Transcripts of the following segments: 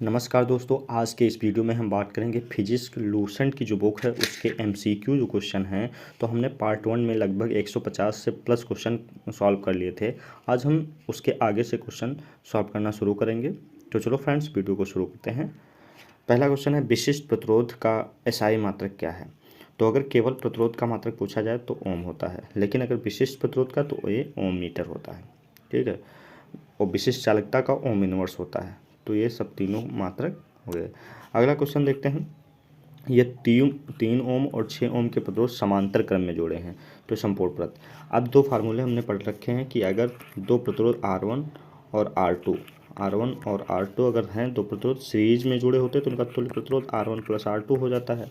नमस्कार दोस्तों, आज के इस वीडियो में हम बात करेंगे फिजिक्स लूसेंट की जो बुक है उसके एमसीक्यू जो क्वेश्चन हैं। तो हमने पार्ट 1 में लगभग 150 से प्लस क्वेश्चन सॉल्व कर लिए थे। आज हम उसके आगे से क्वेश्चन सॉल्व करना शुरू करेंगे। तो चलो फ्रेंड्स, वीडियो को शुरू करते हैं। पहला क्वेश्चन है, विशिष्ट प्रतिरोध का एसआई मात्रक क्या है। तो अगर केवल प्रतिरोध का मात्रक पूछा जाए तो ओम होता है, लेकिन अगर विशिष्ट प्रतिरोध का तो ये ओम मीटर होता है। ठीक है, और विशिष्ट चालकता का ओम इनवर्स होता है। तो ये सब तीनों मात्रक हो गए। अगला क्वेश्चन देखते हैं। ये 3 ओम और 6 ओम के प्रतिरोध समांतर क्रम में जोड़े हैं तो समपूर्ण प्रत। अब दो फार्मूले हमने पढ़ रखे हैं कि अगर दो प्रतिरोध R1 और R2 अगर हैं, दो प्रतिरोध सीरीज में जुड़े होते हैं तो इनका तुल्य प्रतिरोध R1 प्लस R2 हो जाता है।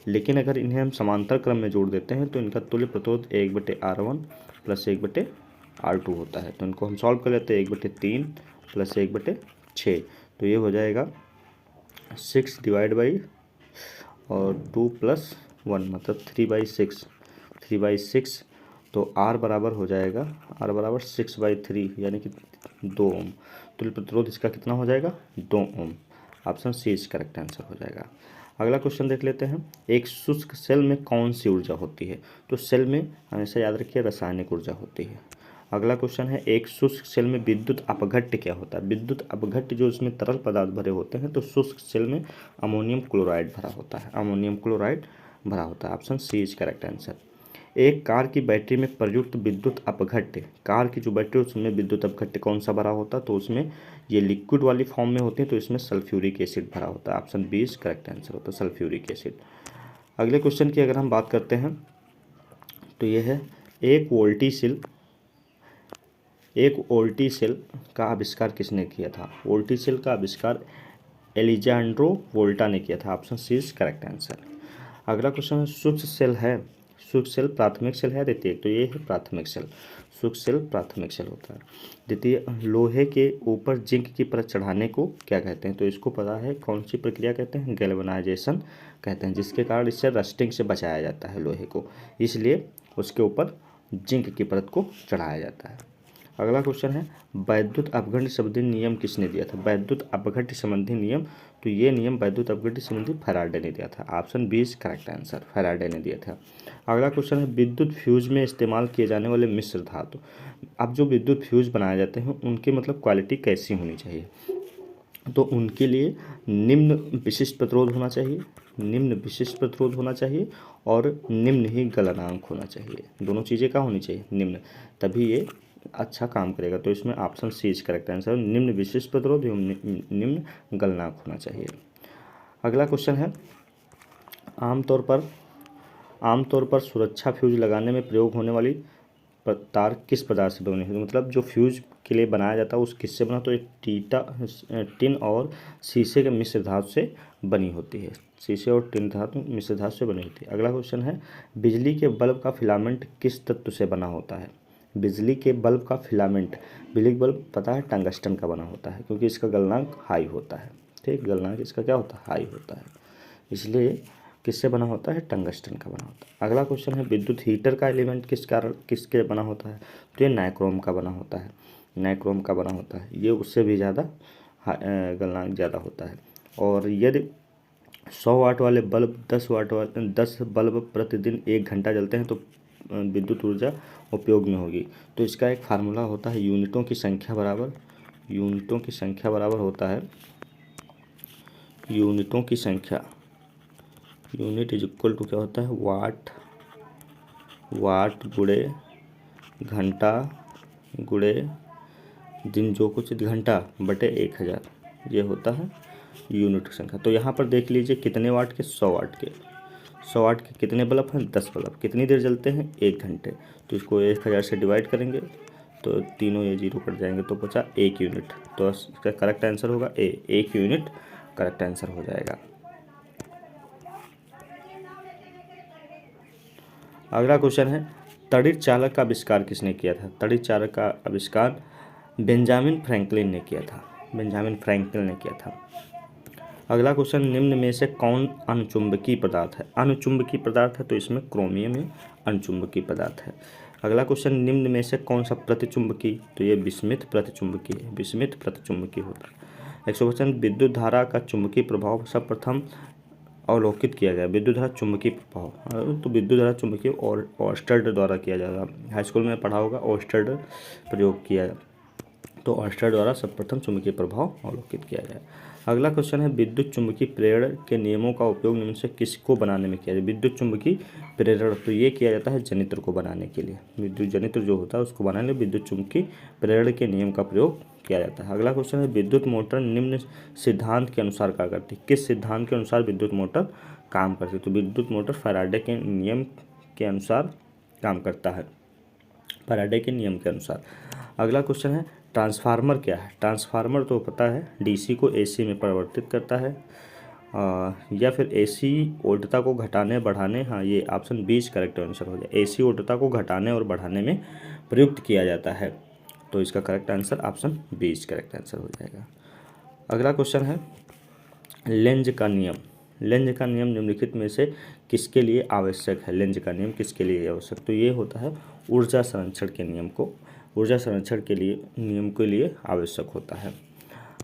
लेकिन अगर इन्हें हम समांतर क्रम में जोड़ देते हैं तो इनका तुल्य प्रतिरोध 1/R1 प्लस 1/R2 होता है। तो इनको हम सॉल्व कर लेते हैं, 1/3 प्लस 1/6। तो ये हो जाएगा 6 डिवाइड बाई और 2 प्लस 1 मतलब 3/6। तो R बराबर हो जाएगा, R बराबर 6/3 यानी कि 2 ओम। तो प्रतिरोध इसका कितना हो जाएगा, 2 ohm. Option C is correct answer हो जाएगा। अगला क्वेश्चन देख लेते हैं। एक शुष्क सेल में कौन सी ऊर्जा होती है। तो सेल में हमेशा याद रखिए रासायनिक ऊर्जा होती है। अगला क्वेश्चन है, एक शुष्क सेल में विद्युत अपघट्य क्या होता है। विद्युत अपघट्य जो इसमें तरल पदार्थ भरे होते हैं, तो शुष्क सेल में अमोनियम क्लोराइड भरा होता है, अमोनियम क्लोराइड भरा होता है। Option C is correct answer. एक कार की बैटरी में प्रयुक्त विद्युत अपघट्य, कार की जो बैटरी है उसमें विद्युत अपघट्य कौन सा भरा होता है। तो उसमें ये लिक्विड वाली फॉर्म में होती है, तो इसमें सल्फ्यूरिक एसिड भरा होता है। Option B is correct answer होता है, सल्फ्यूरिक एसिड। अगले क्वेश्चन की अगर हम बात करते हैं तो ये है, एक वोल्टी सेल का आविष्कार किसने किया था। वोल्टी सेल का आविष्कार एलिजांड्रो वोल्टा ने किया था। Option C is correct answer. अगला क्वेश्चन है, सूक्ष्म सेल है, सूक्ष्म सेल प्राथमिक सेल है द्वितीयक। तो ये है प्राथमिक सेल, सूक्ष्म सेल प्राथमिक सेल होता है। द्वितीय, लोहे के ऊपर जिंक की परत चढ़ाने को क्या कहते हैं। तो इसको पता है, कौन सी प्रक्रिया कहते हैं, गैल्वेनाइजेशन कहते हैं, जिसके कारण इससे रस्टिंग से बचाया जाता है लोहे को, इसलिए उसके ऊपर जिंक की परत को चढ़ाया जाता है। अगला क्वेश्चन है, वैद्युत अपघट्य संबंधी नियम किसने दिया था। वैद्युत अपघट्य संबंधी नियम, तो ये नियम वैद्युत अपघट्य संबंधी फैराडे ने दिया था। Option B is correct answer, Faraday ने दिया था। अगला क्वेश्चन है, विद्युत फ्यूज में इस्तेमाल किए जाने वाले मिश्र धातु। अब जो विद्युत फ्यूज बनाए जाते हैं उनकी मतलब क्वालिटी कैसी होनी चाहिए। तो उनके लिए निम्न विशिष्ट प्रतिरोध होना चाहिए, निम्न विशिष्ट प्रतिरोध होना चाहिए और निम्न ही गलनांक होना चाहिए। दोनों चीज़ें क्या होनी चाहिए, निम्न, तभी ये अच्छा काम करेगा। तो इसमें option C is correct answer, निम्न विशिष्ट प्रतिरोध एवं निम्न गलनांक होना चाहिए। अगला क्वेश्चन है, आमतौर पर सुरक्षा फ्यूज लगाने में प्रयोग होने वाली तार किस पदार्थ से बनी है। मतलब जो फ्यूज के लिए बनाया जाता है उस किससे बना, तो एक टिन और शीशे के मिश्र धातु से बनी होती है, शीशे और टिन धातु मिश्र धातु से बनी होती है। अगला क्वेश्चन है, बिजली के बल्ब का फिलामेंट किस तत्व से बना होता है। बिजली के बल्ब का फिलामेंट, बिजली के बल्ब पता है टंगस्टन का बना होता है, क्योंकि इसका गलनांक हाई होता है। ठीक, गलनांक इसका क्या होता है, हाई होता है, इसलिए किससे बना होता है, टंगस्टन का बना होता है। अगला क्वेश्चन है, विद्युत हीटर का एलिमेंट किसके बना होता है। तो ये नाइक्रोम का बना होता है, नाइक्रोम का बना होता है। ये उससे भी ज़्यादा गलनांक ज़्यादा होता है। और यदि 100 वाट वाले बल्ब 10 बल्ब प्रतिदिन 1 घंटा जलते हैं तो विद्युत ऊर्जा उपयोग में होगी। तो इसका एक फार्मूला होता है, यूनिटों की संख्या बराबर होता है, यूनिटों की संख्या, यूनिट इज इक्वल टू क्या होता है, वाट गुणे घंटा गुणे दिन जो कुछ घंटा बटे 1000, ये होता है यूनिट की संख्या। तो यहाँ पर देख लीजिए कितने वाट के, 100 वाट के कितने बल्ब हैं, 10 बल्ब, कितनी देर जलते हैं, 1 घंटे। तो इसको 1000 से डिवाइड करेंगे तो तीनों ये 0 कट जाएंगे, तो बचा 1 यूनिट। तो इसका करेक्ट आंसर होगा ए, 1 यूनिट करेक्ट आंसर हो जाएगा। अगला क्वेश्चन है, तड़ित चालक का आविष्कार किसने किया था। तड़ित चालक का आविष्कार बेंजामिन फ्रैंकलिन ने किया था। अगला क्वेश्चन, निम्न में से कौन अनुचुंबकीय पदार्थ है। अनुचुंबकीय पदार्थ है तो इसमें क्रोमियम है, अनुचुंबकीय पदार्थ है। अगला क्वेश्चन, निम्न में से कौन सा प्रतिचुंबकीय, तो ये विस्मित प्रतिचुंबकीय होता है। 155 विद्युत धारा का चुंबकीय प्रभाव सर्वप्रथम अवलोकित किया गया। विद्युत धारा चुंबकीय प्रभाव, तो विद्युत धारा चुंबकीय और ओर्स्टेड द्वारा किया जाएगा। हाई स्कूल में पढ़ा होगा ओर्स्टेड प्रयोग किया, तो ओर्स्टेड द्वारा सर्वप्रथम चुंबकीय प्रभाव अवलोकित किया गया। अगला क्वेश्चन है विद्युत चुंबकीय प्रेरण के नियमों का उपयोग निम्न से किसको बनाने में किया जाए। विद्युत चुंबकीय प्रेरण, तो ये किया जाता है जनित्र को बनाने के लिए। विद्युत जनित्र जो होता है उसको बनाने के लिए विद्युत चुंबकीय प्रेरण के नियम का प्रयोग किया जाता है। अगला क्वेश्चन है विद्युत मोटर निम्न सिद्धांत के अनुसार क्या करती है। किस सिद्धांत के अनुसार विद्युत मोटर काम करती है। तो विद्युत मोटर फैराडे के नियम के अनुसार काम करता है, फैराडे के नियम के अनुसार। अगला क्वेश्चन है ट्रांसफार्मर क्या है। ट्रांसफार्मर तो पता है डीसी को एसी में परिवर्तित करता है, या फिर एसी वोल्टता को घटाने बढ़ाने, हाँ ये ऑप्शन 20 करेक्ट आंसर हो जाए। एसी वोल्टता को घटाने और बढ़ाने में प्रयुक्त किया जाता है, तो इसका correct answer option 20 correct answer हो जाएगा। अगला क्वेश्चन है लेंज का नियम। लेंज का नियम निम्नलिखित में से किसके लिए आवश्यक है। लेंज का नियम किसके लिए आवश्यक, तो ये होता है ऊर्जा संरक्षण के नियम को, ऊर्जा संरक्षण के लिए नियम के लिए आवश्यक होता है।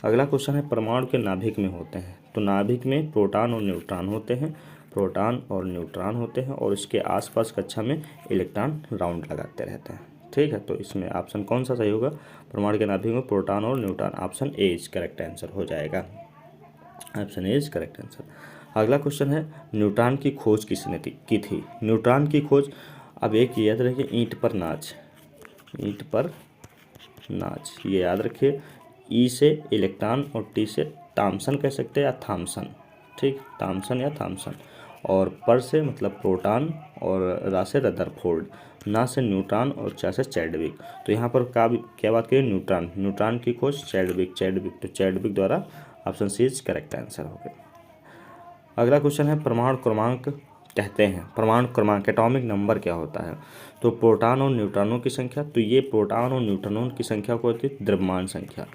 अगला क्वेश्चन है परमाणु के नाभिक में होते हैं। तो नाभिक में प्रोटॉन और न्यूट्रॉन होते हैं, प्रोटॉन और न्यूट्रॉन होते हैं, और इसके आसपास कक्षा में इलेक्ट्रॉन राउंड लगाते रहते हैं। ठीक है, तो इसमें ऑप्शन कौन सा सही होगा। परमाणु के नाभिक में प्रोटॉन और neutron, option A is correct answer हो जाएगा। Option A is correct answer. अगला क्वेश्चन है न्यूट्रॉन की खोज किसने की थी। न्यूट्रॉन की खोज, अब एक याद रखिए ईंट पर नाच, ईंट पर नाच ये याद रखिए। ई से इलेक्ट्रॉन और टी से थॉमसन कह सकते हैं या थॉमसन, ठीक, थॉमसन या थॉमसन। और पर से मतलब प्रोटॉन और रा से रदरफोर्ड, ना से न्यूट्रॉन और चा से चैडविक। तो यहाँ पर क्या बात करें न्यूट्रॉन, न्यूट्रॉन की खोज चैडविक, तो चैडविक द्वारा, option C is correct answer हो गया। अगला क्वेश्चन है परमाणु क्रमांक कहते हैं। परमाणु क्रमांक एटॉमिक नंबर क्या होता है। तो प्रोटॉन और न्यूट्रॉनों की संख्या, तो ये प्रोटॉन और न्यूट्रॉनों की संख्या को होती है द्रव्यमान संख्या।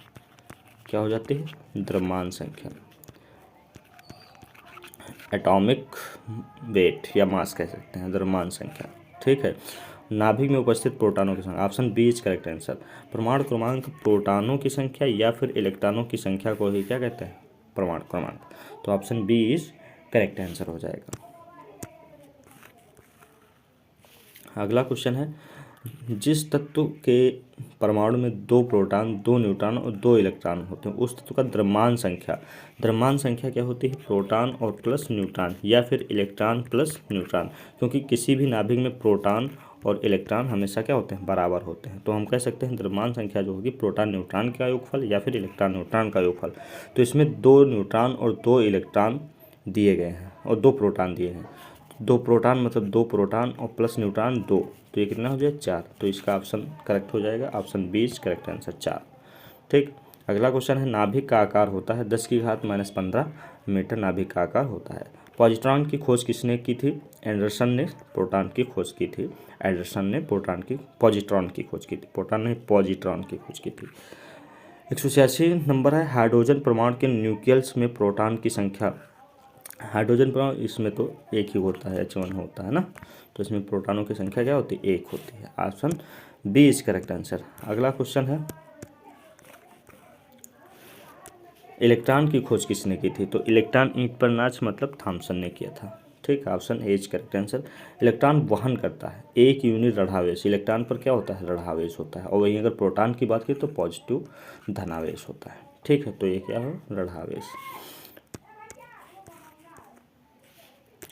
क्या हो जाती है, द्रव्यमान संख्या। एटॉमिक वेट या मास कह सकते हैं, द्रव्यमान संख्या। ठीक है, नाभिक में उपस्थित प्रोटॉनों की संख्या, option B is correct answer. परमाणु क्रमांक प्रोटॉनों की संख्या या फिर इलेक्ट्रॉनों की संख्या को ही क्या कहते हैं, परमाणु क्रमांक। तो option B is correct answer हो जाएगा। अगला क्वेश्चन है जिस तत्व के परमाणु में 2 प्रोटॉन, 2 न्यूट्रॉन और 2 इलेक्ट्रॉन होते हैं उस तत्व का द्रव्यमान संख्या, द्रव्यमान संख्या क्या होती है, प्रोटॉन और प्लस न्यूट्रॉन या फिर इलेक्ट्रॉन प्लस न्यूट्रॉन। क्योंकि किसी भी नाभिक में प्रोटॉन और इलेक्ट्रॉन हमेशा क्या होते हैं, बराबर होते हैं। तो हम कह सकते हैं द्रव्यमान संख्या जो होगी प्रोटॉन न्यूट्रॉन का योगफल या फिर इलेक्ट्रॉन न्यूट्रॉन का योगफल। तो इसमें 2 न्यूट्रॉन और 2 इलेक्ट्रॉन दिए गए हैं और 2 प्रोटॉन दिए हैं। 2 प्रोटॉन मतलब 2 प्रोटॉन और प्लस न्यूट्रॉन 2, तो ये कितना हो जाए 4। तो इसका ऑप्शन करेक्ट हो जाएगा, ऑप्शन 20 करेक्ट आंसर 4। ठीक, अगला क्वेश्चन है नाभिक का आकार होता है 10⁻⁻15 मीटर नाभिक का आकार होता है। पॉजिट्रॉन की खोज किसने की थी, एंडरसन ने प्रोटॉन की खोज की थी। एंडरसन ने पॉजिट्रॉन की खोज की थी, प्रोटॉन ने पॉजिट्रॉन की खोज की थी। 186 नंबर है हाइड्रोजन परमाणु के न्यूक्लियस में प्रोटॉन की संख्या। हाइड्रोजन परमाणु इसमें तो एक ही होता है, H1 होता है ना, तो इसमें प्रोटॉनों की संख्या क्या होती है, 1 होती है। Option B is correct answer. अगला क्वेश्चन है इलेक्ट्रॉन की खोज किसने की थी। तो इलेक्ट्रॉन ईंट पर नाच मतलब थॉमसन ने किया था। ठीक, option A is correct answer. Electron वहन करता है 1 यूनिट ऋणावेश, इलेक्ट्रॉन पर क्या होता है, ऋणावेश होता है। और वहीं अगर प्रोटॉन की बात करें तो पॉजिटिव धनावेश होता है। ठीक है, तो ये क्या हो, ऋणावेश।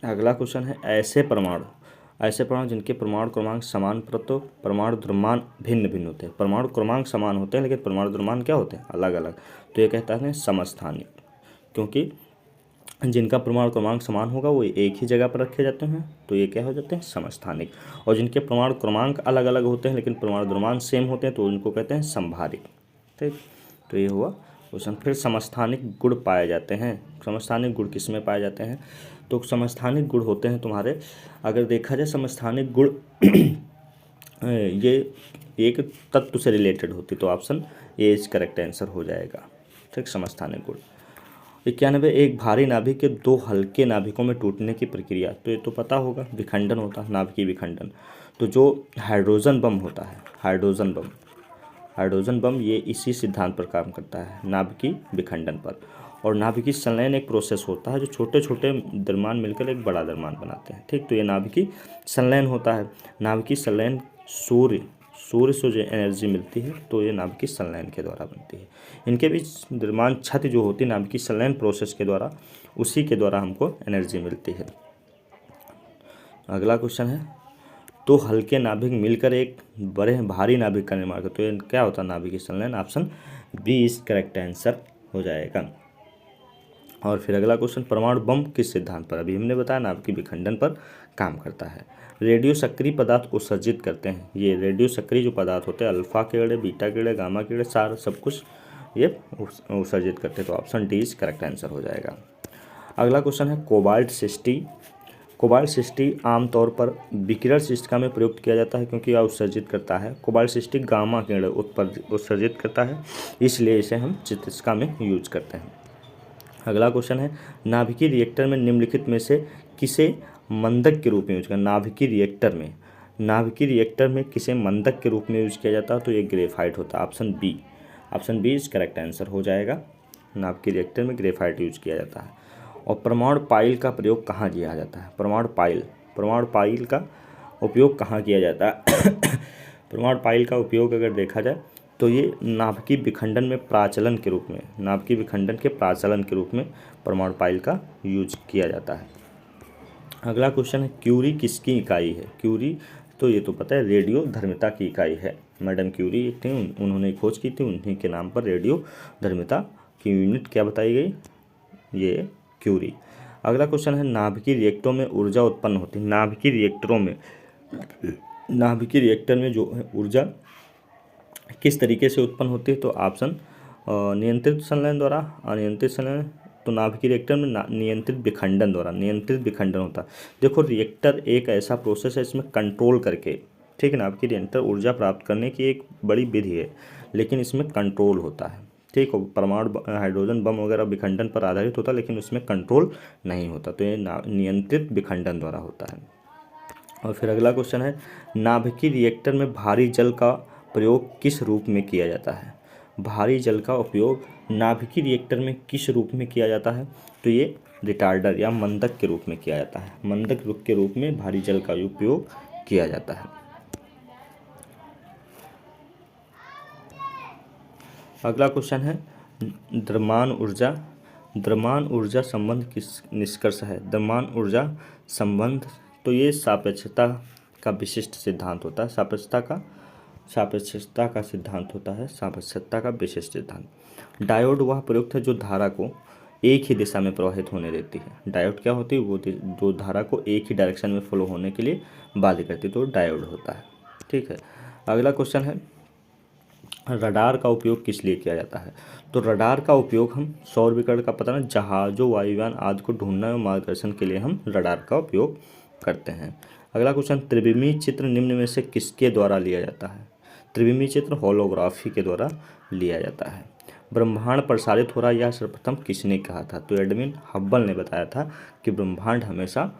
अगला क्वेश्चन है ऐसे परमाणु जिनके परमाणु क्रमांक समान परंतु परमाणु द्रव्यमान भिन्न भिन्न होते हैं। परमाणु क्रमांक समान होते हैं लेकिन परमाणु द्रव्यमान क्या होते हैं, अलग अलग। तो ये कहता है समस्थानिक, क्योंकि जिनका परमाणु क्रमांक समान होगा वो एक ही जगह पर रखे जाते हैं, तो ये क्या हो जाते हैं, समस्थानिक। और जिनके परमाणु क्रमांक अलग अलग होते हैं लेकिन परमाणु द्रव्यमान सेम होते हैं तो उनको कहते हैं समभारिक। ठीक, तो ये हुआ क्वेश्चन। फिर समस्थानिक गुण पाए जाते हैं। समस्थानिक गुण किस में पाए जाते हैं, तो समस्थानिक गुण होते हैं तुम्हारे, अगर देखा जाए समस्थानिक गुण ये एक तत्व से रिलेटेड होती, तो option A is correct answer हो जाएगा। ठीक, समस्थानिक गुण। 91 एक भारी नाभिक के 2 हल्के नाभिकों में टूटने की प्रक्रिया, तो ये तो पता होगा, विखंडन होता है, नाभिकीय विखंडन। तो जो हाइड्रोजन बम होता है, हाइड्रोजन बम हाइड्रोजन बम ये इसी सिद्धांत पर काम करता है, नाभिकीय विखंडन पर। और नाभिकीय संलयन एक प्रोसेस होता है जो छोटे छोटे द्रव्यमान मिलकर एक बड़ा द्रव्यमान बनाते हैं, ठीक। तो ये नाभिकीय संलयन होता है। नाभिकीय संलयन सूर्य से जो एनर्जी मिलती है तो ये नाभिकीय संलयन के द्वारा बनती है। इनके बीच द्रव्यमान क्षति जो होती है नाभिकीय संलयन प्रोसेस के द्वारा, उसी के द्वारा हमको एनर्जी मिलती है। अगला क्वेश्चन है, तो हल्के नाभिक मिलकर एक बड़े भारी नाभिक का निर्माण करते हैं, तो क्या होता है नाभिकीय संलयन? Option B is correct answer हो जाएगा। और फिर अगला क्वेश्चन, परमाणु बम किस सिद्धांत पर? अभी हमने बताया नाभिकीय विखंडन पर काम करता है। रेडियो सक्रिय पदार्थ उत्सर्जित करते हैं, ये रेडियो सक्रिय जो पदार्थ होते हैं अल्फा किरणें, बीटा किरणें, गामा किरणें, सारा सब कुछ ये उत्सर्जित करते हैं, तो option D is correct answer हो जाएगा। अगला क्वेश्चन है, कोबाल्ट 60 आमतौर पर विकिरण शिष्टिका में प्रयुक्त किया जाता है क्योंकि यह उत्सर्जित करता है। कोबाल्ट 60 गामा किरण उत्सर्जित करता है, इसलिए इसे हम चिकित्सा में यूज करते हैं। अगला क्वेश्चन है, नाभिकीय रिएक्टर में निम्नलिखित में से किसे मंदक के रूप में यूज किया? नाभिकीय रिएक्टर में किसे मंदक के रूप में यूज किया जाता है? तो ये ग्रेफाइट होता है, option B is correct answer हो जाएगा। नाभिकीय रिएक्टर में ग्रेफाइट यूज किया जाता है। और परमाणु पाइल का प्रयोग कहाँ किया जाता है? परमाणु पाइल का उपयोग कहाँ किया जाता है? परमाणु पाइल का उपयोग अगर देखा जाए तो ये नाभिकीय विखंडन के प्राचलन के रूप में परमाणु पाइल का यूज किया जाता है। अगला क्वेश्चन है, क्यूरी किसकी इकाई है? क्यूरी तो ये तो पता है रेडियो धर्मिता की इकाई है। मैडम क्यूरी थी, उन्होंने खोज की थी, उन्हीं के नाम पर रेडियो धर्मिता की यूनिट क्या बताई गई? ये क्यूरी। अगला क्वेश्चन है, नाभिकीय रिएक्टरों में ऊर्जा उत्पन्न होती है। नाभिकीय रिएक्टर में जो है ऊर्जा किस तरीके से उत्पन्न होती है? तो ऑप्शन नियंत्रित संलयन द्वारा, अनियंत्रित संलयन, तो नाभिकीय रिएक्टर में नियंत्रित विखंडन होता है। देखो रिएक्टर एक ऐसा प्रोसेस है इसमें कंट्रोल करके, ठीक है, नाभिकीय रिएक्टर ऊर्जा प्राप्त करने की एक बड़ी विधि है, लेकिन इसमें कंट्रोल होता है, ठीक है। परमाणु हाइड्रोजन बम वगैरह विखंडन पर आधारित होता है, लेकिन उसमें कंट्रोल नहीं होता, तो ये नियंत्रित विखंडन द्वारा होता है। और फिर अगला क्वेश्चन है, नाभिकीय रिएक्टर में भारी जल का प्रयोग किस रूप में किया जाता है? भारी जल का उपयोग नाभिकीय रिएक्टर में किस रूप में किया जाता है? तो ये रिटार्डर या मंदक के रूप में किया जाता है। मंदक रूप के रूप में भारी जल का उपयोग किया जाता है। अगला क्वेश्चन है, द्रव्यमान ऊर्जा संबंध किस निष्कर्ष है? द्रव्यमान ऊर्जा संबंध तो ये सापेक्षता का विशिष्ट सिद्धांत होता है। सापेक्षता का सिद्धांत होता है, सापेक्षता का विशिष्ट सिद्धांत। डायोड वह प्रयुक्त है जो धारा को एक ही दिशा में प्रवाहित होने देती है। डायोड क्या होती है? वो जो धारा को एक ही डायरेक्शन में फ्लो होने के लिए बाध्य करती है, तो डायोड होता है, ठीक है। अगला क्वेश्चन है, रडार का उपयोग किस लिए किया जाता है? तो रडार का उपयोग हम सौर विकिरण का पता ना जहाज़ों, वायुयान आदि को ढूंढने और मार्गदर्शन के लिए हम रडार का उपयोग करते हैं। अगला क्वेश्चन, त्रिविमीय चित्र निम्न में से किसके द्वारा लिया जाता है? त्रिविमीय चित्र होलोग्राफी के द्वारा लिया जाता है। ब्रह्मांड प्रसारित हो रहा यह सर्वप्रथम किसने कहा था? तो एडविन हब्बल ने बताया था कि ब्रह्मांड हमेशा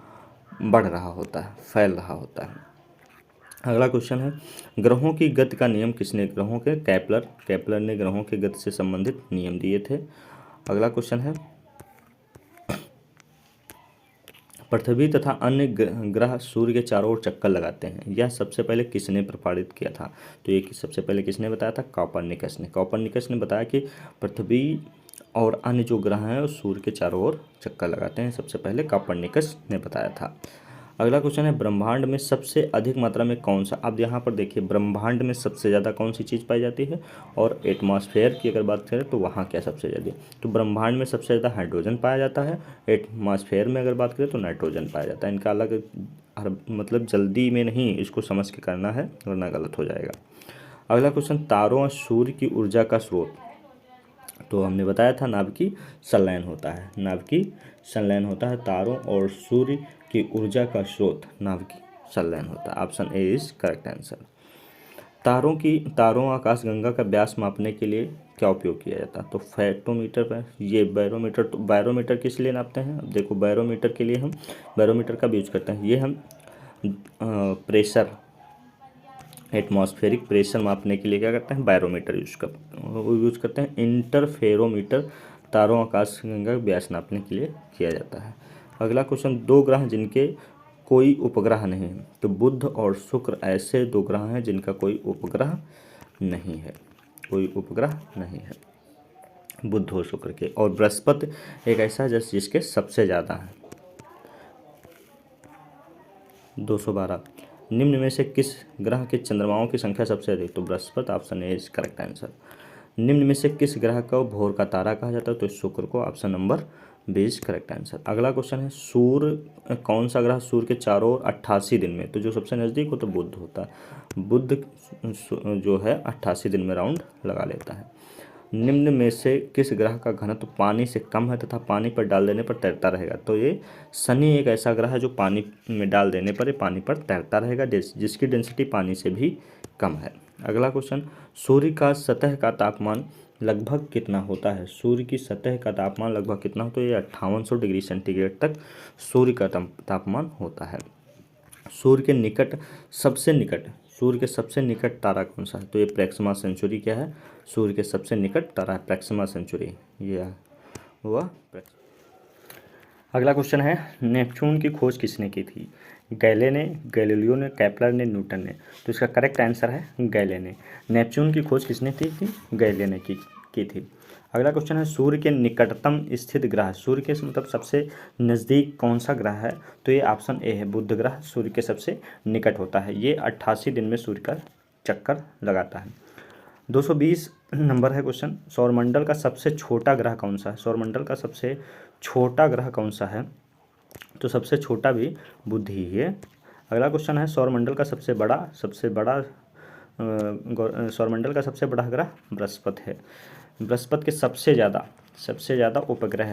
बढ़ रहा होता है, फैल रहा होता है। अगला क्वेश्चन है, ग्रहों की गति का नियम किसने? ग्रहों के केपलर ने ग्रहों की गति से संबंधित नियम दिए थे। अगला क्वेश्चन है, पृथ्वी तथा अन्य ग्रह सूर्य के चारों ओर चक्कर लगाते हैं, यह सबसे पहले किसने प्रतिपादित किया था? तो ये सबसे पहले किसने बताया था? कॉपरनिकस ने बताया कि पृथ्वी और अन्य जो ग्रह हैं सूर्य के चारों ओर चक्कर लगाते हैं, सबसे पहले कॉपरनिकस ने बताया था। अगला क्वेश्चन है, ब्रह्मांड में सबसे अधिक मात्रा में कौन सा? अब यहाँ पर देखिए ब्रह्मांड में सबसे ज़्यादा कौन सी चीज़ पाई जाती है, और एटमॉस्फेयर की अगर बात करें तो वहाँ क्या सबसे ज़्यादा? तो ब्रह्मांड में सबसे ज़्यादा हाइड्रोजन पाया जाता है, एटमॉस्फेयर में अगर बात करें तो नाइट्रोजन पाया जाता है। इनका अलग मतलब जल्दी में नहीं इसको समझ के करना है वरना गलत हो जाएगा। अगला क्वेश्चन, तारों और सूर्य की ऊर्जा का स्रोत? तो हमने बताया था नाभिकीय संलयन होता है। तारों और सूर्य की ऊर्जा का स्रोत नाभिकीय संलयन होता है। Option A is correct answer. तारों आकाशगंगा का व्यास मापने के लिए क्या उपयोग किया जाता है? तो फेटोमीटर पर, ये बैरोमीटर। तो बैरोमीटर किस लिए नापते हैं? अब देखो बैरोमीटर के लिए हम बैरोमीटर का यूज करते हैं, ये हम एटमॉस्फेरिक प्रेशर मापने के लिए क्या करते हैं, बैरोमीटर यूज करते हैं। इंटरफेरोमीटर तारों आकाशगंगा व्यास नापने के लिए किया जाता है। अगला क्वेश्चन, दो ग्रह जिनके कोई उपग्रह नहीं है, तो बुध और शुक्र ऐसे दो ग्रह हैं जिनका कोई उपग्रह नहीं है, कोई उपग्रह नहीं है, बुध और शुक्र के। और बृहस्पति एक ऐसा है जिसके सबसे ज़्यादा है, 212। निम्न में से किस ग्रह के चंद्रमाओं की संख्या सबसे अधिक, तो Brihaspati, option A is correct answer. निम्न में से किस ग्रह को भोर का तारा कहा जाता है, तो शुक्र को, option number B is correct answer. अगला क्वेश्चन है, सूर्य कौन सा ग्रह सूर्य के चारों ओर 88 दिन में, तो जो सबसे नज़दीक हो तो बुध होता है, बुध जो है 88 दिन में राउंड लगा लेता है। निम्न में से किस ग्रह का घनत्व पानी से कम है तथा पानी पर डाल देने पर तैरता रहेगा, तो ये शनि एक ऐसा ग्रह है जो पानी में डाल देने पर ये पानी पर तैरता रहेगा, जिसकी डेंसिटी पानी से भी कम है। अगला क्वेश्चन, सूर्य का सतह का तापमान लगभग कितना होता है, सूर्य की सतह का तापमान लगभग कितना होता है, ये 5800 डिग्री सेंटीग्रेड तक सूर्य का तापमान होता है। सूर्य के निकट सूर्य के सबसे निकट तारा कौन सा है, तो ये प्रैक्सिमा सेंचुरी क्या है, सूर्य के सबसे निकट तारा है प्रैक्सिमा सेंचुरी, ये हुआ। अगला क्वेश्चन है, नेपच्यून की खोज किसने की थी, गैले ने, गैलीलियो ने, केपलर ने, न्यूटन ने, तो इसका करेक्ट आंसर है गैले ने। नेपच्यून की खोज किसने थी, गैले ने की थी। अगला क्वेश्चन है, सूर्य के निकटतम स्थित ग्रह, सूर्य के मतलब सबसे नज़दीक कौन सा ग्रह है, तो ये ऑप्शन ए है, बुध ग्रह सूर्य के सबसे निकट होता है, ये 88 दिन में सूर्य का चक्कर लगाता है। 220 नंबर है क्वेश्चन, सौरमंडल का सबसे छोटा ग्रह कौन सा है, सौरमंडल का सबसे छोटा ग्रह कौन सा है, तो सबसे छोटा भी बुध ही है। अगला क्वेश्चन है, सौरमंडल का सबसे बड़ा सौरमंडल का सबसे बड़ा ग्रह बृहस्पति है। बृहस्पति के सबसे ज़्यादा उपग्रह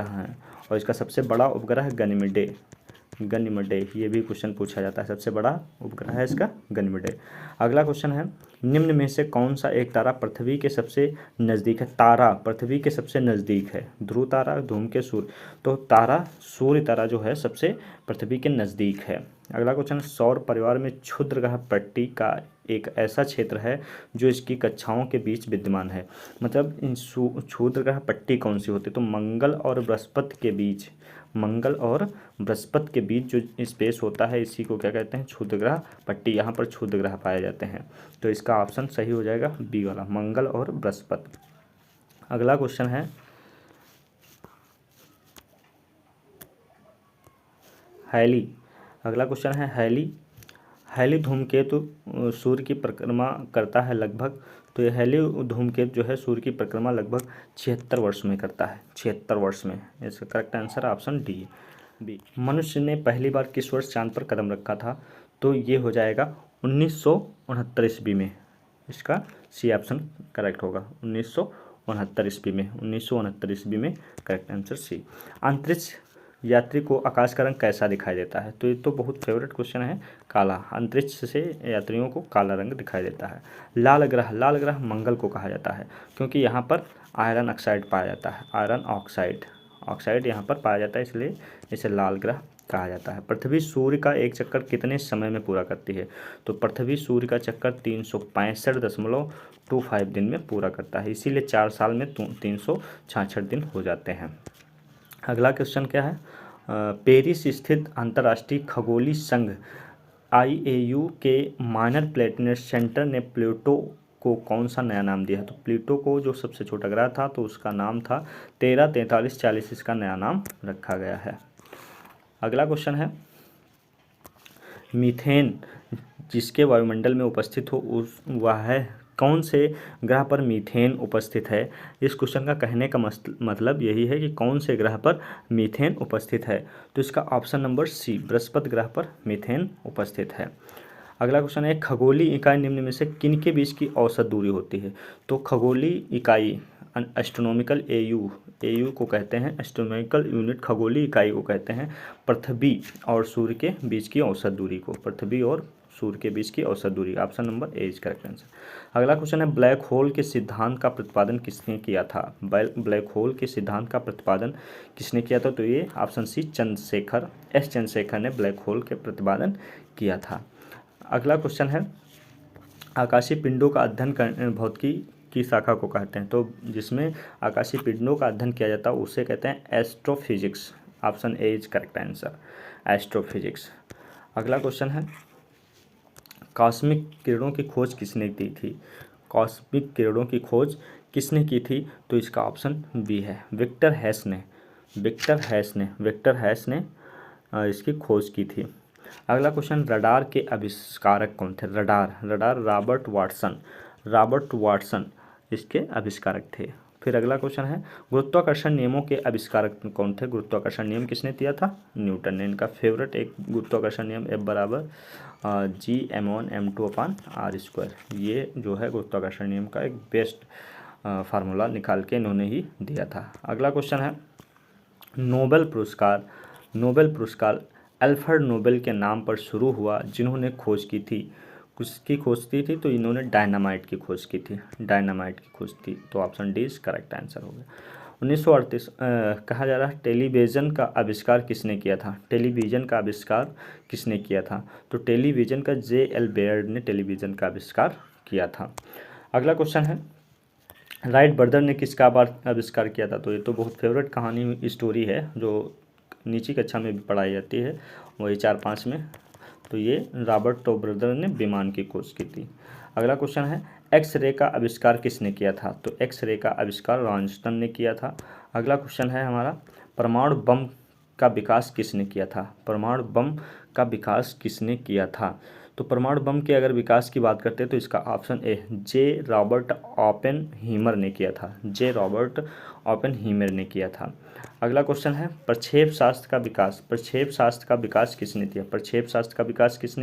हैं, और इसका सबसे बड़ा उपग्रह है गनिमेडे, ये भी क्वेश्चन पूछा जाता है, सबसे बड़ा उपग्रह है इसका गनिमेडे। अगला क्वेश्चन है, निम्न में से कौन सा एक तारा पृथ्वी के सबसे नज़दीक है, तारा पृथ्वी के सबसे नज़दीक है, ध्रुव तारा, धूमकेतु, सूर्य, तो सूर्य तारा जो है सबसे पृथ्वी के नज़दीक है। अगला क्वेश्चन, सौर परिवार में क्षुद्र ग्रह पट्टी का एक ऐसा क्षेत्र है जो इसकी कक्षाओं के बीच विद्यमान है, मतलब इन क्षुद्र ग्रह पट्टी कौन सी होती है, तो मंगल और बृहस्पति के बीच जो स्पेस होता है इसी को क्या कहते हैं, क्षुद्र ग्रह पट्टी, यहाँ पर क्षुद्र ग्रह पाए जाते हैं, तो इसका ऑप्शन सही हो जाएगा बी वाला, मंगल और बृहस्पति। अगला क्वेश्चन है, हैली धूमकेतु सूर्य की परिक्रमा करता है लगभग, तो ये हैली धूमकेतु जो है सूर्य की परिक्रमा लगभग 76 वर्ष में करता है, 76 वर्ष में, इसका correct answer option D B. मनुष्य ने पहली बार किस वर्ष चांद पर कदम रखा था, तो ये हो जाएगा 1969 ईस्वी में, इसका सी ऑप्शन करेक्ट होगा, 1969 ईस्वी में, 1969 ईस्वी में करेक्ट आंसर सी। अंतरिक्ष यात्री को आकाश का रंग कैसा दिखाई देता है, तो ये तो बहुत फेवरेट क्वेश्चन है, काला, अंतरिक्ष से यात्रियों को काला रंग दिखाई देता है। लाल ग्रह मंगल को कहा जाता है क्योंकि यहाँ पर आयरन ऑक्साइड पाया जाता है, आयरन ऑक्साइड यहाँ पर पाया जाता है, इसलिए इसे लाल ग्रह कहा जाता है। पृथ्वी सूर्य का एक चक्कर कितने समय में पूरा करती है, तो पृथ्वी सूर्य का चक्कर 365.25 दिन में पूरा करता है, इसीलिए 4 साल में 366 दिन हो जाते हैं। अगला क्वेश्चन क्या है, पेरिस स्थित अंतर्राष्ट्रीय खगोलीय संघ IAU के माइनर प्लैनेट सेंटर ने प्लूटो को कौन सा नया नाम दिया है, तो प्लूटो को जो सबसे छोटा ग्रह था तो उसका नाम था 134340, इसका नया नाम रखा गया है। अगला क्वेश्चन है, मीथेन जिसके वायुमंडल में उपस्थित हो वह है, कौन से ग्रह पर मीथेन उपस्थित है, इस क्वेश्चन का कहने का मतलब यही है कि कौन से ग्रह पर मीथेन उपस्थित है, तो इसका ऑप्शन नंबर सी, बृहस्पति ग्रह पर मीथेन उपस्थित है। अगला क्वेश्चन है, खगोलीय इकाई निम्न में से किन के बीच की औसत दूरी होती है, तो खगोलीय इकाई एस्ट्रोनॉमिकल AU को कहते हैं, एस्ट्रोनॉमिकल यूनिट खगोलीय इकाई को कहते हैं पृथ्वी और सूर्य के बीच की औसत दूरी को, पृथ्वी और सूर्य के बीच की औसत दूरी, option number A is correct answer. अगला क्वेश्चन है, ब्लैक होल के सिद्धांत का प्रतिपादन किसने किया था, ब्लैक होल के सिद्धांत का प्रतिपादन किसने किया था, तो ये ऑप्शन सी, चंद्रशेखर ने ब्लैक होल के प्रतिपादन किया था। अगला क्वेश्चन है, आकाशीय पिंडों का अध्ययन कर भौतिकी की शाखा को कहते हैं। तो जिसमें आकाशीय पिंडों का अध्ययन किया जाता है उसे कहते हैं astrophysics. Option A is correct answer, astrophysics. अगला क्वेश्चन है, कॉस्मिक किरणों की खोज किसने की थी? कॉस्मिक किरणों की खोज किसने की थी? तो इसका ऑप्शन बी है, विक्टर हैश ने। विक्टर हैश ने इसकी खोज की थी। अगला क्वेश्चन, रडार के आविष्कारक कौन थे? रडार रॉबर्ट वाटसन इसके आविष्कारक थे। फिर अगला क्वेश्चन है, गुरुत्वाकर्षण नियमों के आविष्कारक कौन थे? गुरुत्वाकर्षण नियम किसने दिया था? न्यूटन ने। इनका फेवरेट एक गुरुत्वाकर्षण नियम F=G(m1m2/r²। ये जो है गुरुत्वाकर्षण नियम का एक बेस्ट फार्मूला निकाल के इन्होंने ही दिया था। अगला क्वेश्चन है, नोबेल पुरस्कार अल्फ्रेड नोबेल के नाम पर शुरू हुआ जिन्होंने खोज की थी, किसकी खोज की थी? तो इन्होंने डायनामाइट की खोज की थी। तो option D is correct answer हो गया। 1938 कहा जा रहा है, टेलीविज़न का आविष्कार किसने किया था? तो टेलीविज़न का J.L. बेयर्ड ने टेलीविज़न का आविष्कार किया था। अगला क्वेश्चन है, राइट ब्रदर ने किसका आविष्कार किया था? तो ये तो बहुत फेवरेट कहानी स्टोरी है जो नीची कक्षा में भी पढ़ाई जाती है, वही 4-5 में। तो ये रॉबर्ट ब्रदर ने विमान की खोज की थी। अगला क्वेश्चन है, एक्स-रे का आविष्कार किसने किया था? तो एक्स-रे का आविष्कार रॉन्स्टन ने किया था। अगला क्वेश्चन है हमारा, परमाणु बम का विकास किसने किया था? तो परमाणु बम के अगर विकास की बात करते हैं तो इसका ऑप्शन ए, रॉबर्ट ओपेनहीमर ने किया था। अगला क्वेश्चन है, प्रक्षेप शास्त्र का विकास किसने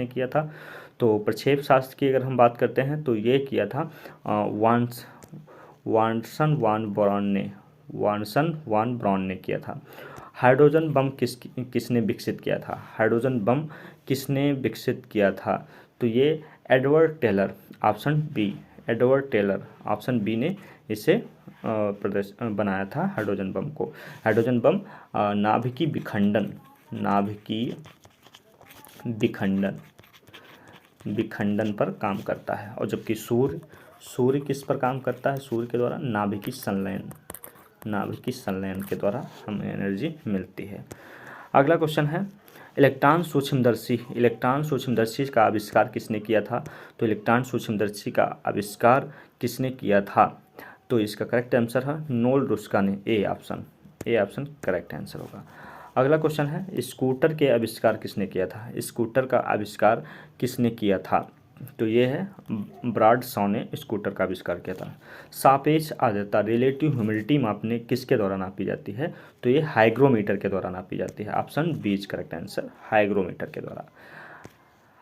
किया था? तो प्रक्षेप शास्त्र की अगर हम बात करते हैं तो ये किया था वाटसन वान ब्राउन ने किया था। हाइड्रोजन बम किसने विकसित किया था? तो ये एडवर्ड टेलर, ऑप्शन बी ने इसे बनाया था हाइड्रोजन बम को। हाइड्रोजन बम नाभिकीय विखंडन पर काम करता है, और जबकि सूर्य किस पर काम करता है? सूर्य के द्वारा नाभिकीय संलयन के द्वारा हमें एनर्जी मिलती है। अगला क्वेश्चन है, इलेक्ट्रॉन सूक्ष्मदर्शी का आविष्कार किसने किया था? तो इलेक्ट्रॉन सूक्ष्मदर्शी का आविष्कार किसने किया था? तो इसका करेक्ट आंसर है नोल रुस्का ने। ए ऑप्शन करेक्ट आंसर होगा। अगला क्वेश्चन है, स्कूटर के आविष्कार किसने किया था? तो ये है ब्राडशॉ ने स्कूटर का आविष्कार किया था। सापेक्ष आर्द्रता रिलेटिव ह्यूमिडिटी मापने किसके द्वारा नापी जाती है? तो ये हाइग्रोमीटर के द्वारा नापी जाती है। Option B is correct answer, hygrometer के द्वारा।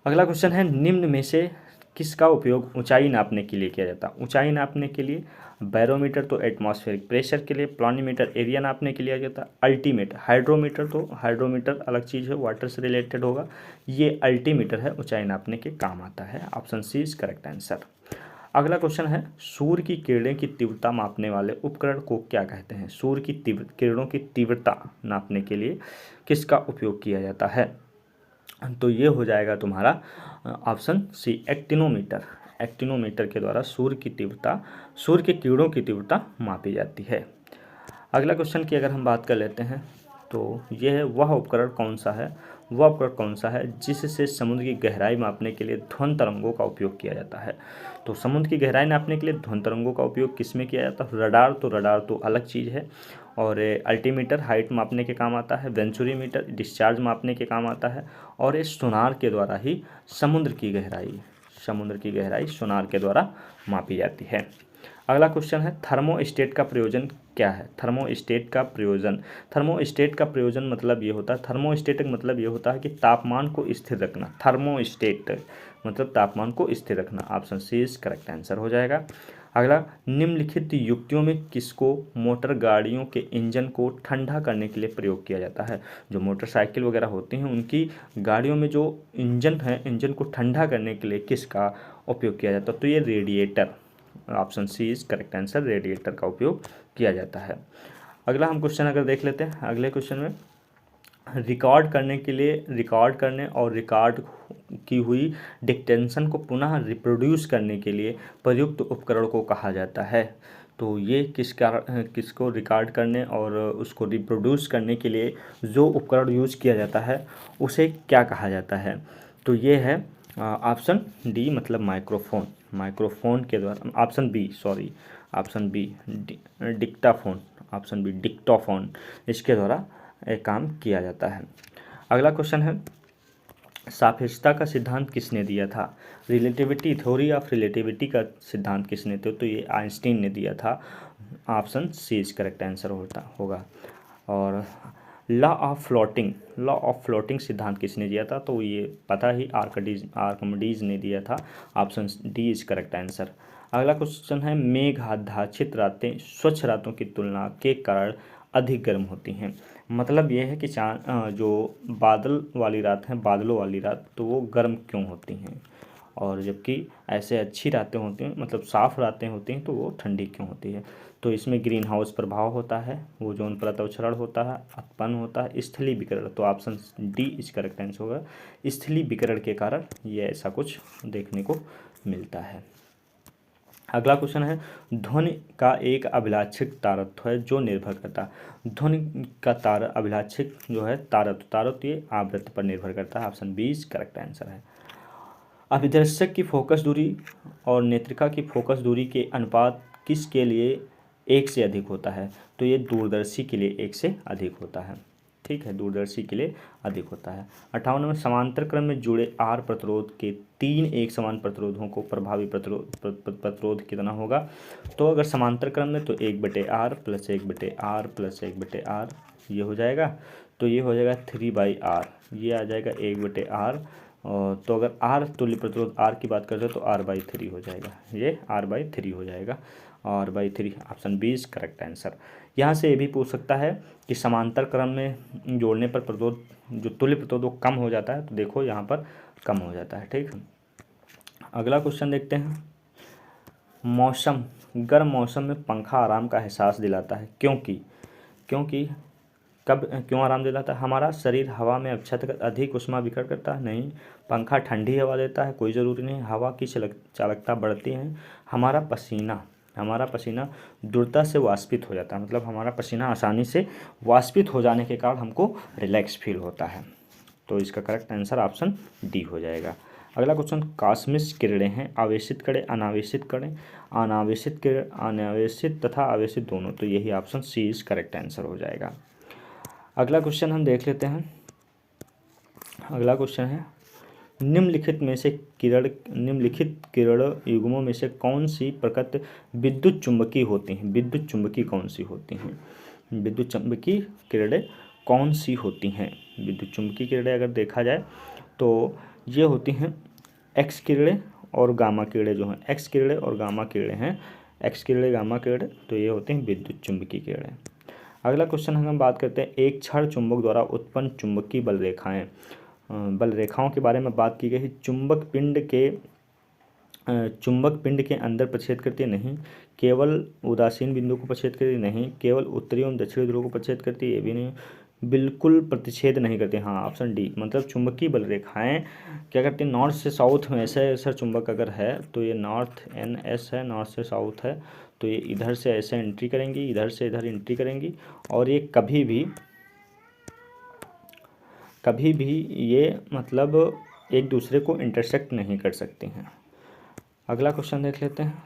अगला क्वेश्चन है, निम्न में से किसका उपयोग ऊंचाई नापने के लिए किया जाता है? ऊंचाई नापने के लिए बैरोमीटर तो एटमॉस्फेरिक प्रेशर के लिए, प्लानीमीटर एरिया नापने के लिए जाता है, अल्टीमीटर हाइड्रोमीटर अलग चीज़ है, वाटर से रिलेटेड होगा। ये अल्टीमीटर है, ऊंचाई नापने के काम आता है। Option C is correct answer. अगला क्वेश्चन है, सूर्य की किरणें की तीव्रता मापने वाले उपकरण को क्या कहते हैं? सूर्य की किरणों की तीव्रता नापने के लिए किसका उपयोग किया जाता है? तो ये हो जाएगा तुम्हारा ऑप्शन सी, एक्टिनोमीटर के द्वारा सूर्य की किरणों की तीव्रता मापी जाती है। अगला क्वेश्चन की अगर हम बात कर लेते हैं तो ये है, वह उपकरण कौन सा है जिससे समुद्र की गहराई मापने के लिए ध्वनि तरंगों का उपयोग किया जाता है? तो समुद्र की गहराई नापने के लिए ध्वनि तरंगों का उपयोग किसमें किया जाता है? रडार तो अलग चीज़ है, और अल्टीमीटर हाइट मापने के काम आता है, वेंचुरीमीटर डिस्चार्ज मापने के काम आता है, और ये सोनार के द्वारा ही समुद्र की गहराई सोनार के द्वारा मापी जाती है। अगला क्वेश्चन है, थर्मोस्टेट का प्रयोजन क्या है? थर्मोस्टेट का प्रयोजन मतलब ये होता है कि तापमान को स्थिर रखना। थर्मोस्टेट मतलब तापमान को स्थिर रखना। Option C is correct answer हो जाएगा। अगला, निम्नलिखित युक्तियों में किसको मोटर गाड़ियों के इंजन को ठंडा करने के लिए प्रयोग किया जाता है? जो मोटरसाइकिल वगैरह होती हैं उनकी गाड़ियों में जो इंजन है, इंजन को ठंडा करने के लिए किसका उपयोग किया जाता है? तो ये radiator. Option C is correct answer, radiator का उपयोग किया जाता है। अगला हम क्वेश्चन अगर देख लेते हैं, अगले क्वेश्चन में रिकॉर्ड करने और रिकॉर्ड की हुई डिक्टेंशन को पुनः रिप्रोड्यूस करने के लिए प्रयुक्त उपकरण को कहा जाता है। तो ये किसको रिकॉर्ड करने और उसको रिप्रोड्यूस करने के लिए जो उपकरण यूज़ किया जाता है उसे क्या कहा जाता है? तो ये है ऑप्शन डी, मतलब माइक्रोफोन। माइक्रोफोन के द्वारा, option B dictaphone, option B dictaphone, इसके द्वारा एक काम किया जाता है। अगला क्वेश्चन है, सापेक्षता का सिद्धांत किसने दिया था? रिलेटिविटी, थ्योरी ऑफ रिलेटिविटी का सिद्धांत किसने दिया? तो ये आइंस्टीन ने दिया था। Option C is correct answer होगा। और लॉ ऑफ फ्लोटिंग सिद्धांत किसने दिया था? तो ये पता ही, आर्किमिडीज ने दिया था। Option D is correct answer. अगला क्वेश्चन है, मेघाच्छादित रातें स्वच्छ रातों की तुलना के कारण अधिक गर्म होती हैं। मतलब ये है कि जो बादलों वाली रात तो वो गर्म क्यों होती हैं, और जबकि ऐसे अच्छी रातें होती हैं, मतलब साफ़ रातें होती हैं, तो वो ठंडी क्यों होती है? तो इसमें ग्रीन हाउस प्रभाव होता है, वो जो प्रत्वक्षरण होता है, उत्पन्न होता है स्थलीय विकिरण। तो option D is correct answer होगा। स्थलीय विकिरण के कारण ये ऐसा कुछ देखने को मिलता है। अगला क्वेश्चन है, ध्वनि का एक अभिलाक्षिक तारत्व है जो निर्भर करता है। ध्वनि का अभिलाक्षिक जो है तारत्व ये आवृत्ति पर निर्भर करता है। Option B is correct answer है। अभिदर्शक की फोकस दूरी और नेत्रिका की फोकस दूरी के अनुपात किसके लिए 1 से अधिक होता है? तो ये दूरदर्शी के लिए 1 से अधिक होता है। ठीक है, दूरदर्शी के लिए अधिक होता है। 58 में, समांतर क्रम में जुड़े आर प्रतिरोध के 3 एक समान प्रतिरोधों को प्रभावी प्रतिरोध कितना होगा? तो अगर समांतर क्रम में, तो 1/r plus 1/r plus 1/r ये हो जाएगा। तो ये हो जाएगा 3/r, ये आ जाएगा 1/r। तो अगर r तुल्य प्रतिरोध r की बात करते हैं तो r/3 हो जाएगा, ये r/3 हो जाएगा, r/3। Option B is correct answer. यहाँ से ये भी पूछ सकता है कि समांतर क्रम में जोड़ने पर प्रतिरोध, जो तुल्य प्रतिरोध वो कम हो जाता है, तो देखो यहाँ पर कम हो जाता है। ठीक है, अगला क्वेश्चन देखते हैं। गर्म मौसम में पंखा आराम का एहसास दिलाता है, क्योंकि क्यों आराम दिलाता है? हमारा शरीर हवा में अपेक्षाकृत अधिक ऊष्मा विकीर्ण करता है? नहीं। पंखा ठंडी हवा देता है? कोई ज़रूरी नहीं। हवा की चालकता बढ़ती है। हमारा पसीना द्रुतता से वाष्पित हो जाता है, मतलब हमारा पसीना आसानी से वाष्पित हो जाने के कारण हमको रिलैक्स फील होता है। तो इसका करेक्ट आंसर ऑप्शन डी हो जाएगा। अगला क्वेश्चन, कॉस्मिक किरणें हैं आवेशित करें, अनावेशित तथा आवेशित दोनों, तो यही option C is correct answer हो जाएगा। अगला क्वेश्चन हम देख लेते हैं। अगला क्वेश्चन है, निम्नलिखित किरण युग्मों में से कौन सी प्रकृति विद्युत चुंबकीय होती हैं? विद्युत चुंबकीय कौन सी होती हैं? विद्युत चुंबकीय किरणें कौन सी होती हैं? विद्युत चुंबकीय किरणें अगर देखा जाए तो ये होती हैं एक्स किरणें और गामा किरणें, जो हैं एक्स किरणें और गामा किरणें हैं, एक्स किरणें गामा किरणें, तो ये होती हैं विद्युत चुंबकीय किरणें। अगला क्वेश्चन हम बात करते हैं, एक क्षण चुंबक द्वारा उत्पन्न चुंबकीय बल रेखाओं के बारे में बात की गई है। चुंबक पिंड के अंदर प्रतिच्छेद करती है? नहीं। केवल उदासीन बिंदु को प्रतिच्छेद करती है? नहीं। केवल उत्तरी एवं दक्षिणी ध्रुव को प्रतिच्छेद करती है? ये भी नहीं। बिल्कुल प्रतिच्छेद नहीं करती। हाँ, ऑप्शन डी, मतलब चुंबकीय बल रेखाएं क्या करती हैं, नॉर्थ से साउथ में ऐसा चुंबक अगर है तो ये नॉर्थ NS है, नॉर्थ से साउथ है, तो ये इधर से ऐसे एंट्री करेंगी, इधर से इधर एंट्री करेंगी, और ये कभी भी ये मतलब एक दूसरे को इंटरसेक्ट नहीं कर सकती हैं। अगला क्वेश्चन देख लेते हैं।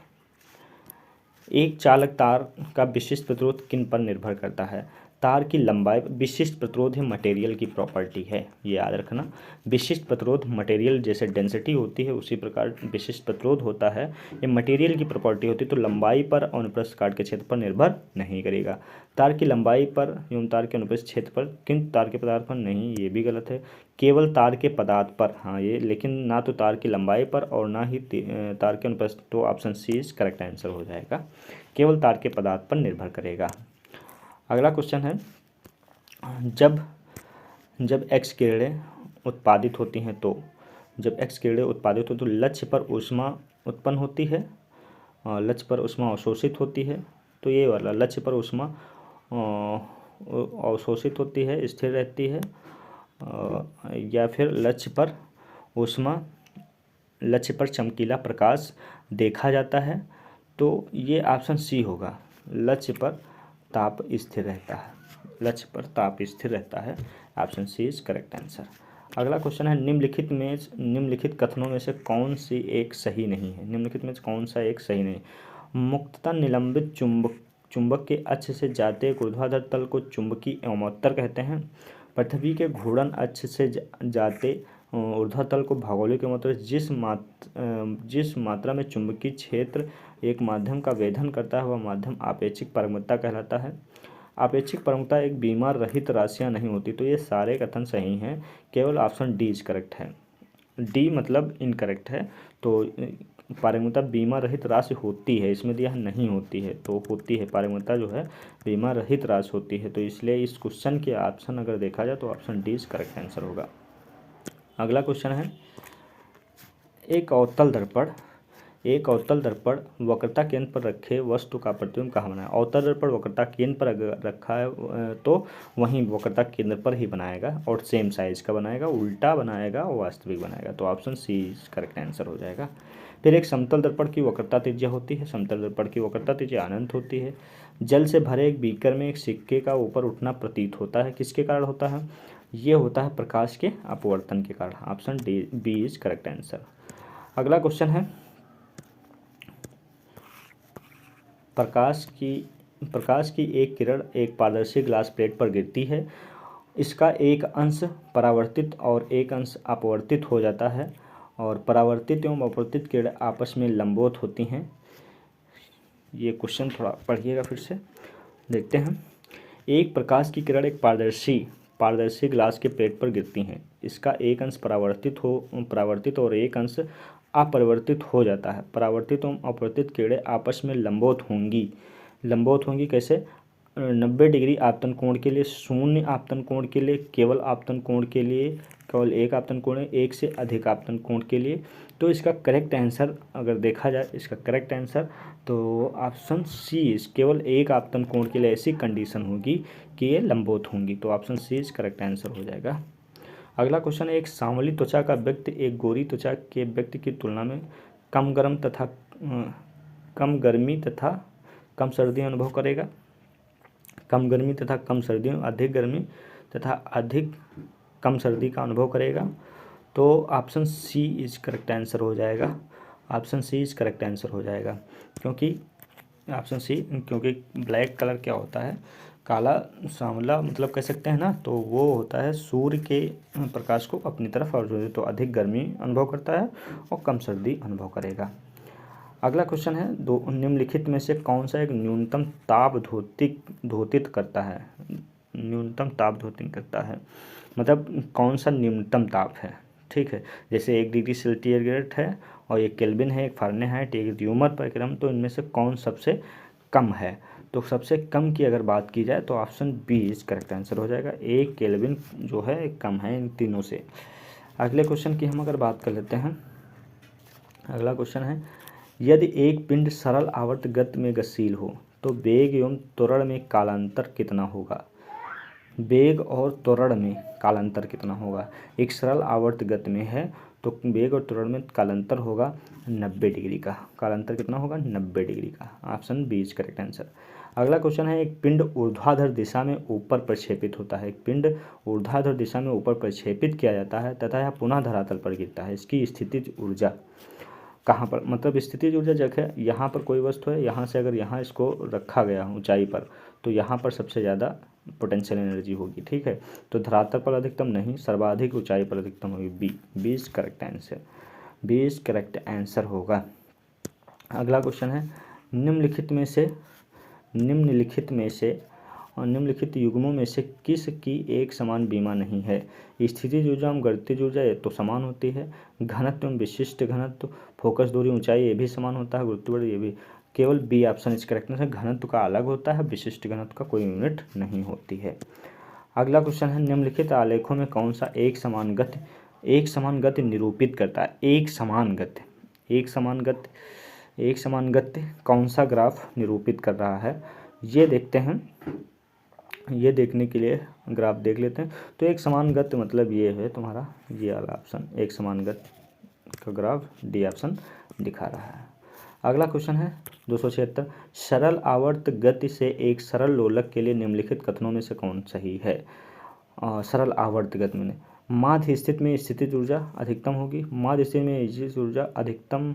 एक चालक तार का विशिष्ट प्रतिरोध किन पर निर्भर करता है? तार की लंबाई। विशिष्ट प्रतिरोध है मटेरियल की प्रॉपर्टी है, ये याद रखना। विशिष्ट प्रतिरोध मटेरियल जैसे डेंसिटी होती है उसी प्रकार विशिष्ट प्रतिरोध होता है, ये मटेरियल की प्रॉपर्टी होती है, तो लंबाई पर और अनुप्रस्थ काट के क्षेत्र पर निर्भर नहीं करेगा। तार की लंबाई पर एवं तार के अनुप्रस्थ क्षेत्र पर, किंतु तार के पदार्थ पर नहीं, ये भी गलत है। केवल तार के पदार्थ पर, हाँ ये, लेकिन ना तो तार की लंबाई पर और ना ही तार के अनुप्रस्थ, तो option C is correct answer हो जाएगा, केवल तार के पदार्थ पर निर्भर करेगा। अगला क्वेश्चन है, जब एक्स किरणें उत्पादित होती हैं तो लक्ष्य पर ऊष्मा उत्पन्न होती है और लक्ष्य पर ऊष्मा अवशोषित होती है। तो ये वाला लक्ष्य पर ऊष्मा अवशोषित होती है, स्थिर रहती है, या फिर लक्ष्य पर चमकीला प्रकाश देखा जाता है, तो ये ऑप्शन सी होगा, लक्ष्य पर ताप स्थिर रहता है, लक्ष्य पर ताप स्थिर रहता है। Option C is correct answer. अगला क्वेश्चन है, निम्नलिखित कथनों में से कौन सी एक सही नहीं है? निम्नलिखित में से कौन सा एक सही नहीं? मुक्तता निलंबित चुंबक के अक्ष से जाते एक ऊर्ध्वाधर तल को चुंबकीय अवमोत्तर कहते हैं। पृथ्वी के घूर्णन अक्ष से जाते ऊर्ध्वाधर को भौगोलिक अवमोत्तर। जिस मात्रा में चुंबकीय क्षेत्र एक माध्यम का वेधन करता है वह माध्यम आपेक्षिक परमता कहलाता है। आपेक्षिक परमता एक बीमार रहित राशियां नहीं होती। तो ये सारे कथन सही हैं, केवल ऑप्शन डी इज करेक्ट है। डी मतलब इनकरेक्ट है। तो पारगम्यता बीमा रहित राशि होती है, इसमें दिया है नहीं होती है, तो होती है। पारगम्यता जो है बीमा रहित राशि होती है, तो इसलिए इस क्वेश्चन के ऑप्शन अगर देखा जाए तो option D is correct answer होगा। अगला क्वेश्चन है, एक अवतल दर्पण वक्रता केंद्र पर रखे वस्तु का प्रतिबिंब कहाँ बनाए? अवतल दर्पण वक्रता केंद्र पर अगर रखा है तो वहीं वक्रता केंद्र पर ही बनाएगा और सेम साइज का बनाएगा, उल्टा बनाएगा और वास्तविक बनाएगा। तो ऑप्शन सी करेक्ट आंसर हो जाएगा। फिर एक समतल दर्पण की वक्रता त्रिज्या होती है, समतल दर्पण की वक्रता त्रिज्या अनंत होती है। जल से भरे एक बीकर में एक सिक्के का ऊपर उठना प्रतीत होता है, किसके कारण होता है? ये होता है प्रकाश के अपवर्तन के कारण। Option D B is correct answer. अगला क्वेश्चन है, प्रकाश की एक किरण एक पारदर्शी ग्लास प्लेट पर गिरती है। इसका एक अंश परावर्तित और एक अंश अपवर्तित हो जाता है और परावर्तित एवं अपवर्तित किरण आपस में लंबवत होती हैं। ये क्वेश्चन थोड़ा पढ़िएगा फिर से, देखते हैं। एक प्रकाश की किरण एक पारदर्शी ग्लास के प्लेट पर गिरती हैं। इसका एक अंश परावर्तित और एक अंश अपरिवर्तित हो जाता है। परावर्तित एवं अपवर्तित किरणें आपस में लंबवत होंगी कैसे? 90 डिग्री आपतन कोण के लिए, शून्य आपतन कोण के लिए, केवल आपतन कोण के लिए, केवल एक आपतन कोण, एक से अधिक आपतन कोण के लिए। तो इसका करेक्ट आंसर अगर देखा जाए, इसका करेक्ट आंसर तो ऑप्शन सी केवल एक आपतन कोण के लिए ऐसी कंडीशन होगी कि ये लंबवत होंगी। तो option C is correct answer हो जाएगा। अगला क्वेश्चन है, एक सांवली त्वचा का व्यक्ति एक गोरी त्वचा के व्यक्ति की तुलना में कम गर्मी तथा कम सर्दी अनुभव करेगा। कम गर्मी तथा कम सर्दी, अधिक गर्मी तथा अधिक कम सर्दी का अनुभव करेगा। तो option C is correct answer हो जाएगा। Option C is correct answer हो जाएगा, क्योंकि ब्लैक कलर क्या होता है? काला सांवला मतलब कह सकते हैं ना, तो वो होता है सूर्य के प्रकाश को अपनी तरफ आवर्जित, तो अधिक गर्मी अनुभव करता है और कम सर्दी अनुभव करेगा। अगला क्वेश्चन है, निम्नलिखित में से कौन सा एक न्यूनतम ताप धोतित करता है? न्यूनतम ताप धोतित करता है मतलब कौन सा न्यूनतम ताप है? ठीक है, जैसे 1 डिग्री सेंटीग्रेड है और एक केल्विन है, एक फ़ारेनहाइट, एक ड्यूमर पर क्रम, तो इनमें से कौन सबसे कम है? तो सबसे कम की अगर बात की जाए तो option B is correct answer हो जाएगा। 1 केल्विन जो है कम है इन तीनों से। अगले क्वेश्चन की हम अगर बात कर लेते हैं, अगला क्वेश्चन है, यदि एक पिंड सरल आवर्त गति में गतिशील हो तो वेग एवं त्वरण में कालांतर कितना होगा? वेग और त्वरण में कालांतर कितना होगा? एक सरल आवर्त गति में है तो वेग और त्वरण में कालांतर होगा 90 डिग्री का। कालांतर कितना होगा? 90 डिग्री का। Option B is correct answer. अगला क्वेश्चन है, एक पिंड ऊर्ध्वाधर दिशा में ऊपर प्रक्षेपित होता है। एक पिंड ऊर्ध्वाधर दिशा में ऊपर प्रक्षेपित किया जाता है तथा यह पुनः धरातल पर गिरता है। इसकी स्थितिज ऊर्जा कहाँ पर? मतलब स्थितिज ऊर्जा जगह यहाँ पर कोई वस्तु है, यहाँ से अगर यहाँ इसको रखा गया ऊंचाई पर, तो यहाँ पर सबसे ज़्यादा पोटेंशियल एनर्जी होगी। ठीक है, तो धरातल पर अधिकतम नहीं, सर्वाधिक ऊंचाई पर अधिकतम होगी। B is correct answer. B is correct answer होगा। अगला क्वेश्चन है, निम्नलिखित युग्मों में से किस की एक समान बीमा नहीं है? स्थितिज ऊर्जा एवं गतिज ऊर्जा ये तो समान होती है। घनत्व एवं विशिष्ट घनत्व, फोकस दूरी, ऊंचाई ये भी समान होता है। गुरुत्व बल ये भी। केवल बी ऑप्शन इस करेक्ट है। घनत्व का अलग होता है, विशिष्ट घनत्व का कोई यूनिट नहीं होती है। अगला क्वेश्चन है, निम्नलिखित आलेखों में कौन सा एक समान गति निरूपित करता है? एक समान गति कौन सा ग्राफ निरूपित कर रहा है? ये देखते हैं। ये देखने के लिए ग्राफ देख लेते हैं। तो एक समान गति मतलब ये है तुम्हारा, ये वाला ऑप्शन एक समान गति का ग्राफ डी ऑप्शन दिखा रहा है। अगला क्वेश्चन है 276, सरल आवर्त गति से एक सरल लोलक के लिए निम्नलिखित कथनों में से कौन सही है। सरल आवर्त गति में माध्य स्थिति में स्थितिज ऊर्जा अधिकतम होगी, माध्य स्थिति में स्थितिज ऊर्जा अधिकतम,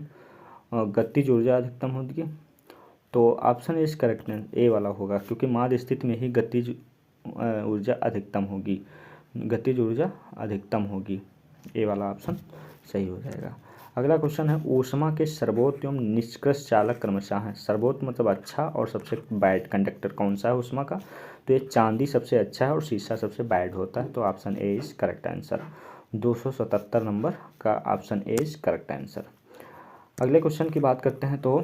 गतिज ऊर्जा अधिकतम होगी। तो ऑप्शन इज करेक्ट ए वाला होगा, क्योंकि माध्य स्थिति में ही गतिज ऊर्जा अधिकतम होगी, गतिज ऊर्जा अधिकतम होगी। ए वाला ऑप्शन सही हो जाएगा। अगला क्वेश्चन है ऊष्मा के सर्वोत्तम एवं निष्कृष्ट चालक क्रमशः हैं। सर्वोत्तम मतलब अच्छा और सबसे बैड कंडक्टर कौन सा है ऊष्मा का, तो ये चांदी सबसे अच्छा है और शीशा सबसे बैड होता है। तो option A is correct answer. 277 number का option A is correct answer. अगले क्वेश्चन की बात करते हैं तो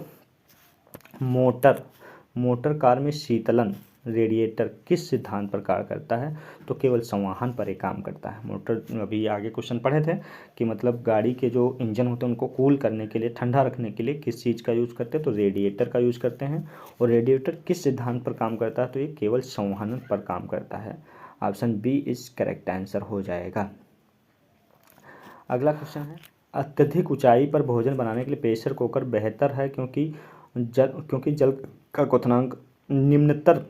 मोटर कार में शीतलन रेडिएटर किस सिद्धांत पर कार्य करता है, तो केवल संवहन पर ही काम करता है। मोटर अभी आगे क्वेश्चन पढ़े थे कि मतलब गाड़ी के जो इंजन होते हैं उनको कूल करने के लिए, ठंडा रखने के लिए किस चीज़ का यूज़ करते हैं, तो रेडिएटर का यूज़ करते हैं। और रेडिएटर किस सिद्धांत पर काम करता है, तो ये केवल संवहन पर काम करता है। Option B is correct answer हो जाएगा। अगला क्वेश्चन है अत्यधिक ऊंचाई पर भोजन बनाने के लिए प्रेशर कुकर बेहतर है, क्योंकि जल का क्वथनांक निम्नतम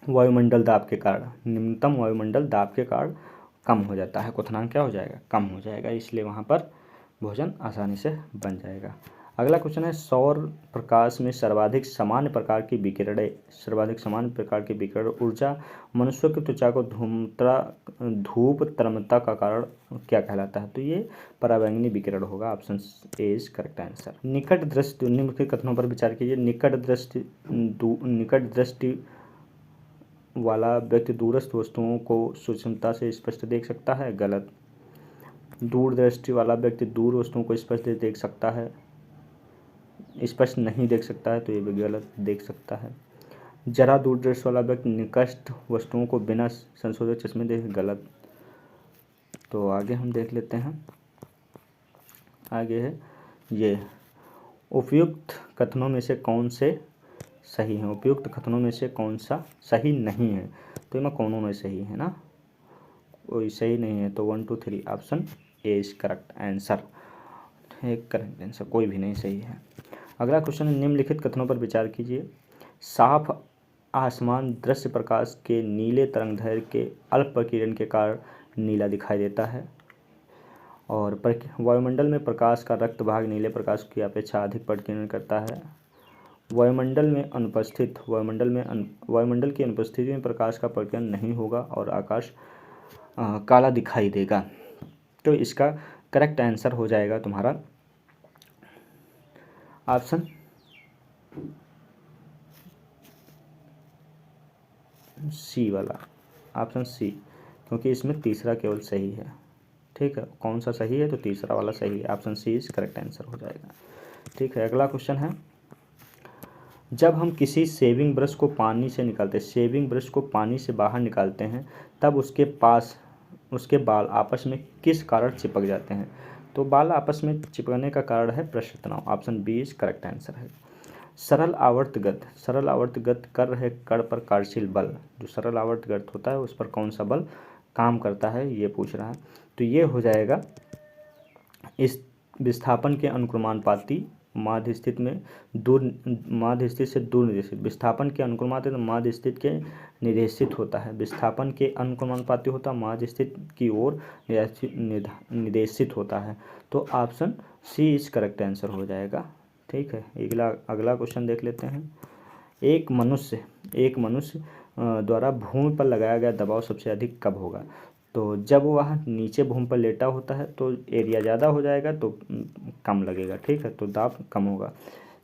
वायुमंडल दाब के कारण कम हो जाता है। क्वथनांक क्या हो जाएगा, कम हो जाएगा, इसलिए वहाँ पर भोजन आसानी से बन जाएगा। अगला क्वेश्चन है सौर प्रकाश में सर्वाधिक सामान्य प्रकार की विकिरण ऊर्जा मनुष्यों की त्वचा को धूप तरमता का कारण क्या कहलाता है, तो ये पराबैंगनी विकिरण होगा। Option A is correct answer. निकट दृष्टि निम्नलिखित कथनों पर विचार कीजिए। निकट दृष्टि वाला व्यक्ति दूरस्थ वस्तुओं को सूक्ष्मता से स्पष्ट देख सकता है, गलत। दूरदृष्टि वाला व्यक्ति दूर वस्तुओं को स्पष्ट देख सकता है, स्पष्ट नहीं देख सकता है, तो ये भी गलत, देख सकता है। जरा दूरदृष्टि वाला व्यक्ति निकट वस्तुओं को बिना संशोधित चश्मे देख, गलत। तो आगे हम देख लेते हैं, आगे है ये उपयुक्त कथनों में से कौन से सही है, उपयुक्त कथनों में से कौन सा सही नहीं है, तो ये कौनों में सही है ना, कोई सही नहीं है। तो 1 2 3 option A is correct answer, एक करेक्ट आंसर, कोई भी नहीं सही है। अगला क्वेश्चन है निम्नलिखित कथनों पर विचार कीजिए। साफ आसमान दृश्य प्रकाश के नीले तरंगदैर्घ्य के अल्प प्रकीर्णन के कारण नीला दिखाई देता है, और वायुमंडल में प्रकाश का रक्त भाग नीले प्रकाश की अपेक्षा अधिक प्रकीर्णन करता है। वायुमंडल की अनुपस्थिति में प्रकाश का प्रकीर्णन नहीं होगा और आकाश काला दिखाई देगा। तो इसका करेक्ट आंसर हो जाएगा तुम्हारा ऑप्शन सी वाला, ऑप्शन सी, क्योंकि इसमें तीसरा केवल सही है। ठीक है, कौन सा सही है, तो तीसरा वाला सही है, option C is correct answer हो जाएगा। ठीक है, अगला क्वेश्चन है जब हम किसी शेविंग ब्रश को पानी से बाहर निकालते हैं तब उसके बाल आपस में किस कारण चिपक जाते हैं, तो बाल आपस में चिपकने का कारण है पृष्ठ तनाव। Option B is correct answer है। सरल आवर्त गति कर रहे कण पर कार्यशील बल, जो सरल आवर्त गति होता है उस पर कौन सा बल काम करता है, ये पूछ रहा है। तो ये हो जाएगा इस विस्थापन के अनुक्रमानुपाती माध्य स्थिति से दूर निर्देशित, विस्थापन के अनुक्रमानुपाती माध्य स्थिति के निर्देशित होता है, विस्थापन के अनुक्रमानुपाती होता है माध्य स्थिति की ओर निर्देशित होता है। तो option C is correct answer हो जाएगा। ठीक है, अगला क्वेश्चन देख लेते हैं। एक मनुष्य द्वारा भूमि पर लगाया गया दबाव सबसे अधिक कब होगा, तो जब वह नीचे भूमि पर लेटा होता है तो एरिया ज़्यादा हो जाएगा तो कम लगेगा। ठीक है, तो दाब कम होगा।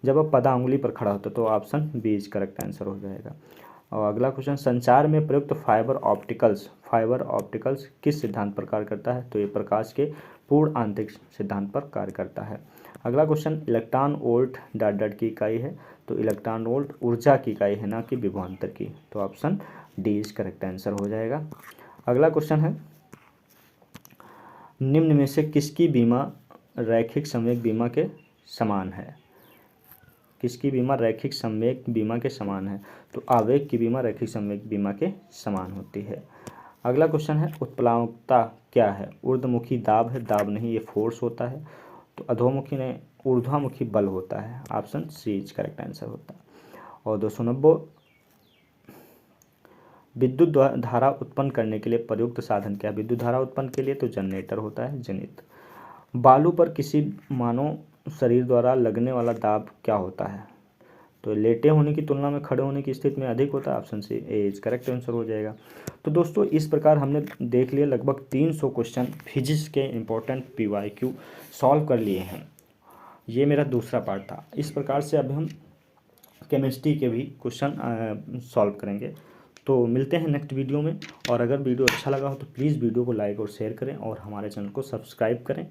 जब वह पदांगुली पर खड़ा होता है तो option B is correct answer हो जाएगा। और अगला क्वेश्चन संचार में प्रयुक्त फाइबर ऑप्टिकल्स किस सिद्धांत पर कार्य करता है, तो ये प्रकाश के पूर्ण आंतरिक सिद्धांत पर कार्य करता है। अगला क्वेश्चन इलेक्ट्रॉन वोल्ट डॉट की इकाई है, तो इलेक्ट्रॉन वोल्ट ऊर्जा की इकाई है, ना कि विभवांतर की। तो option D is correct answer हो जाएगा। अगला क्वेश्चन है निम्न में से किसकी बीमा रैखिक संवेग बीमा के समान है, किसकी बीमा रैखिक संवेग बीमा के समान है? तो आवेग की बीमा रैखिक संवेग बीमा के समान होती है। अगला क्वेश्चन है उत्प्लावकता क्या है? ऊर्ध्वमुखी दाब है, दाब नहीं, ये फोर्स होता है। तो अधोमुखी ने ऊर्ध्वामुखी बल होता है। Option C is correct answer होता है। और 290 विद्युत धारा उत्पन्न करने के लिए प्रयुक्त साधन क्या है? विद्युत धारा उत्पन्न के लिए तो जनरेटर होता है, जनित्र। बालू पर किसी मानव शरीर द्वारा लगने वाला दाब क्या होता है? तो लेटे होने की तुलना में खड़े होने की स्थिति में अधिक होता है। Option C is correct answer हो जाएगा। तो दोस्तों इस प्रकार हमने देख लिया लगभग 300 क्वेश्चन फिजिक्स के इम्पोर्टेंट PYQ सॉल्व कर लिए हैं। ये मेरा दूसरा पार्ट था। इस प्रकार से अब हम केमिस्ट्री के भी क्वेश्चन सॉल्व करेंगे। तो मिलते हैं नेक्स्ट वीडियो में। और अगर वीडियो अच्छा लगा हो तो प्लीज़ वीडियो को लाइक और शेयर करें और हमारे चैनल को सब्सक्राइब करें।